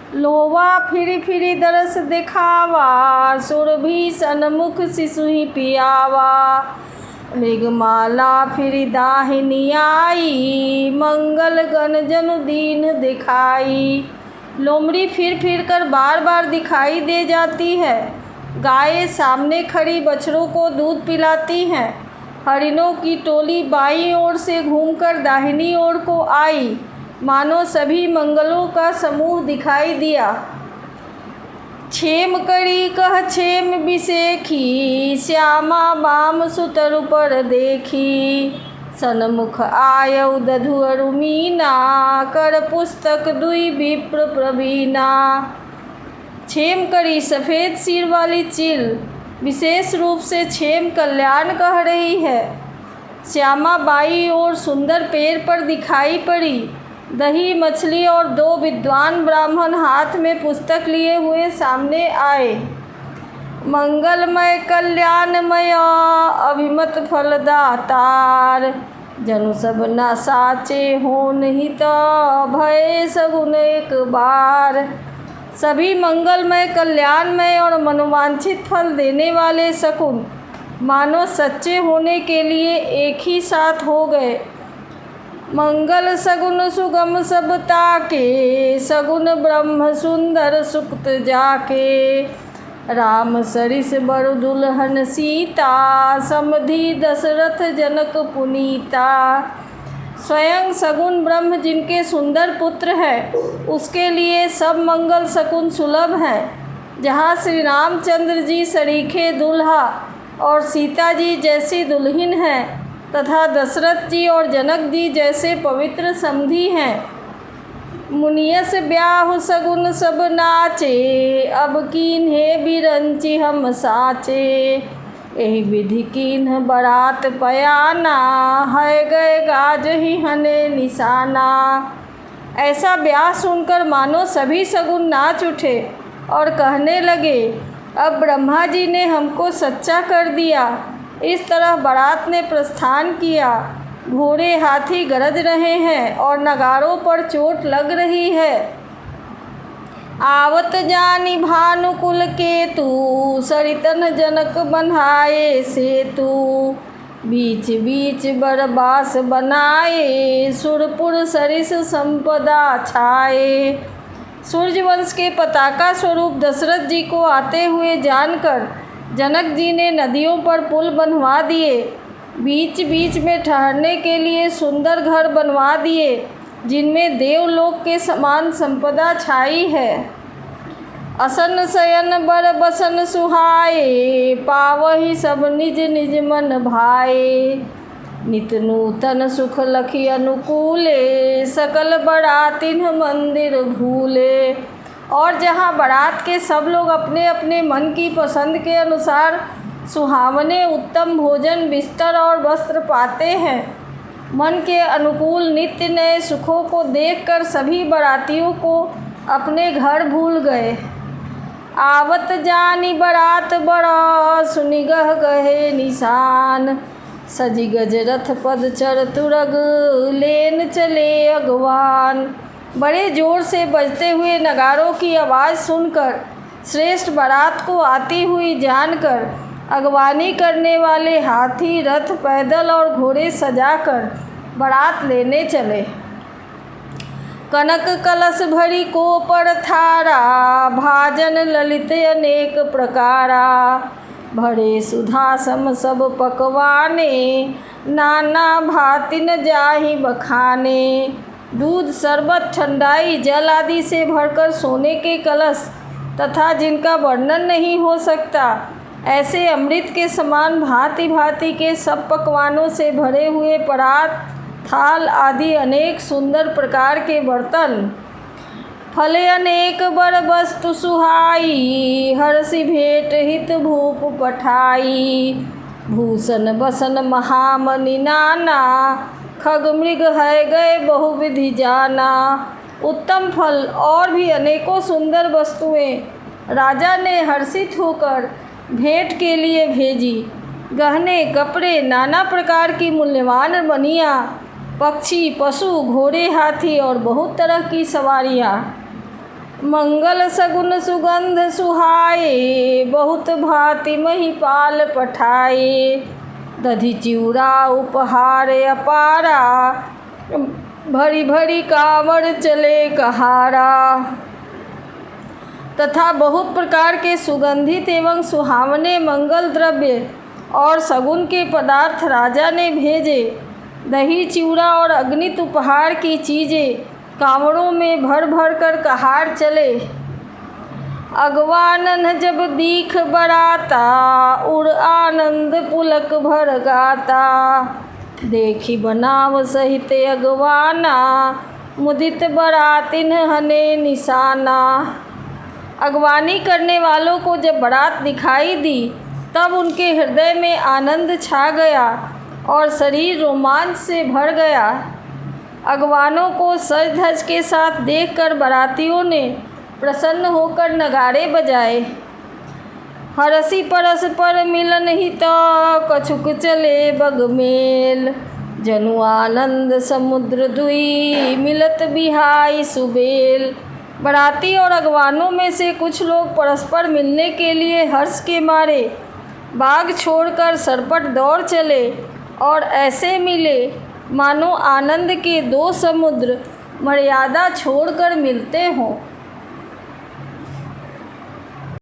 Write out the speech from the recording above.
लोवा free free दरस दिखावा, सुरभि सन्मुख शिशुहि पियावा। मृगमाला फिरी दाहिनी आई, मंगल गण जनु दीन दिखाई। लोमड़ी फिर कर बार बार दिखाई दे जाती है। गायें सामने खड़ी बछड़ों को दूध पिलाती हैं। हरिणों की टोली बाईं ओर से घूमकर दाहिनी ओर को आई, मानो सभी मंगलों का समूह दिखाई दिया। क्षेम करी कह क्षेम बिसेखी, श्यामा बाम सुतरु पर देखी। सन्मुख आयउ दधु अरु मीना, कर पुस्तक दुई विप्र प्रवीणा। क्षेम करी सफ़ेद सिर वाली चील विशेष रूप से क्षेम कल्याण कह रही है। श्यामा बाई और सुंदर पेड़ पर दिखाई पड़ी। दही मछली और दो विद्वान ब्राह्मण हाथ में पुस्तक लिए हुए सामने आए। मंगलमय कल्याणमय अभिमत फलदातार, जनु सब न साचे होन हित भय सगुन एक बार। सभी मंगलमय कल्याणमय और मनोवांछित फल देने वाले शकुन मानो सच्चे होने के लिए एक ही साथ हो गए। मंगल सगुन सुगम सब ताके, सगुन ब्रह्म सुंदर सुक्त जाके। राम सरिस बरु दुल्हन सीता, समधि दशरथ जनक पुनीता। स्वयं सगुन ब्रह्म जिनके सुंदर पुत्र है, उसके लिए सब मंगल शकुन सुलभ हैं। जहाँ श्री रामचंद्र जी सरीखे दुल्हा और सीता जी जैसी दुल्हन हैं, तथा दशरथ जी और जनक जी जैसे पवित्र समधी हैं। मुनियस ब्याहु सगुन सब नाचे, अब कीन्हे बिरंचि हम साचे। एहि विधि कीन्ह बरात पयाना, है गए गाजहि हने निशाना। ऐसा ब्याह सुनकर मानो सभी सगुन नाच उठे और कहने लगे, अब ब्रह्मा जी ने हमको सच्चा कर दिया। इस तरह बारात ने प्रस्थान किया। घोड़े हाथी गरज रहे हैं और नगाड़ों पर चोट लग रही है। आवत जानी भानुकुल केतु, सरितन जनक बन्हाए सेतु। बीच बीच बरबास बनाए, सुरपुर सरिस संपदा छाए। सूर्यवंश के पताका स्वरूप दशरथ जी को आते हुए जानकर जनक जी ने नदियों पर पुल बनवा दिए। बीच बीच में ठहरने के लिए सुंदर घर बनवा दिए, जिनमें देवलोक के समान संपदा छाई है। असन शयन बर बसन सुहाए, पावहि सब निज निज मन भाए। नित नूतन सुख लखी अनुकूले, सकल बरातिन मंदिर भूले। और जहाँ बारात के सब लोग अपने अपने मन की पसंद के अनुसार सुहावने उत्तम भोजन, बिस्तर और वस्त्र पाते हैं, मन के अनुकूल नित्य नए सुखों को देखकर सभी बारातियों को अपने घर भूल गए। आवत जानी बारात बड़ा, सुनि गह गहे निशान। सजी गजरथ पद चर तुरग, लेन चले अगवान। बड़े जोर से बजते हुए नगाड़ों की आवाज़ सुनकर, श्रेष्ठ बारात को आती हुई जानकर, अगवानी करने वाले हाथी, रथ, पैदल और घोड़े सजाकर बारात लेने चले। कनक कलश भरी कोपर थारा, भाजन ललित अनेक प्रकारा। भरे सुधा सम सब पकवाने, नाना भातिन जाहि बखाने। दूध, शरबत, ठंडाई, जल आदि से भरकर सोने के कलश तथा जिनका वर्णन नहीं हो सकता, ऐसे अमृत के समान भांति भांति के सब पकवानों से भरे हुए परात, थाल आदि अनेक सुंदर प्रकार के बर्तन। फले अनेक बर वस्तु सुहाई, हरषि भेंट हित भूप पठाई। भूषण बसन महामणि नाना, खग मृग है गए बहुविधि जाना। उत्तम फल और भी अनेकों सुंदर वस्तुएं राजा ने हर्षित होकर भेंट के लिए भेजी। गहने, कपड़े, नाना प्रकार की मूल्यवान मणियाँ, पक्षी, पशु, घोड़े, हाथी और बहुत तरह की सवारियाँ। मंगल सगुन सुगंध सुहाए, बहुत भांति महिपाल पठाए। दधि चिउरा उपहार अपारा, भरी भरी कांवड़ चले कहारा। तथा बहुत प्रकार के सुगंधित एवं सुहावने मंगल द्रव्य और सगुन के पदार्थ राजा ने भेजे। दही चिउरा और अगणित उपहार की चीज़ें कांवड़ों में भर भर कर कहार चले। अगवानन जब दीख बराता, उड़ आनंद पुलक भर गाता। देखी बनाव सहित अगवाना, मुदित बरातिन हने निशाना। अगवानी करने वालों को जब बारात दिखाई दी, तब उनके हृदय में आनंद छा गया और शरीर रोमांच से भर गया। अगवानों को सज धज के साथ देखकर बारातियों ने प्रसन्न होकर नगाड़े बजाए। हरसी परस्पर मिलन हित, कछुक चले बगमेल। जनु आनंद समुद्र दुई, मिलत बिहाई सुबेल। बाराती और अगवानों में से कुछ लोग परस्पर मिलने के लिए हर्ष के मारे बाग छोड़कर सरपट दौड़ चले और ऐसे मिले मानो आनंद के दो समुद्र मर्यादा छोड़कर मिलते हों।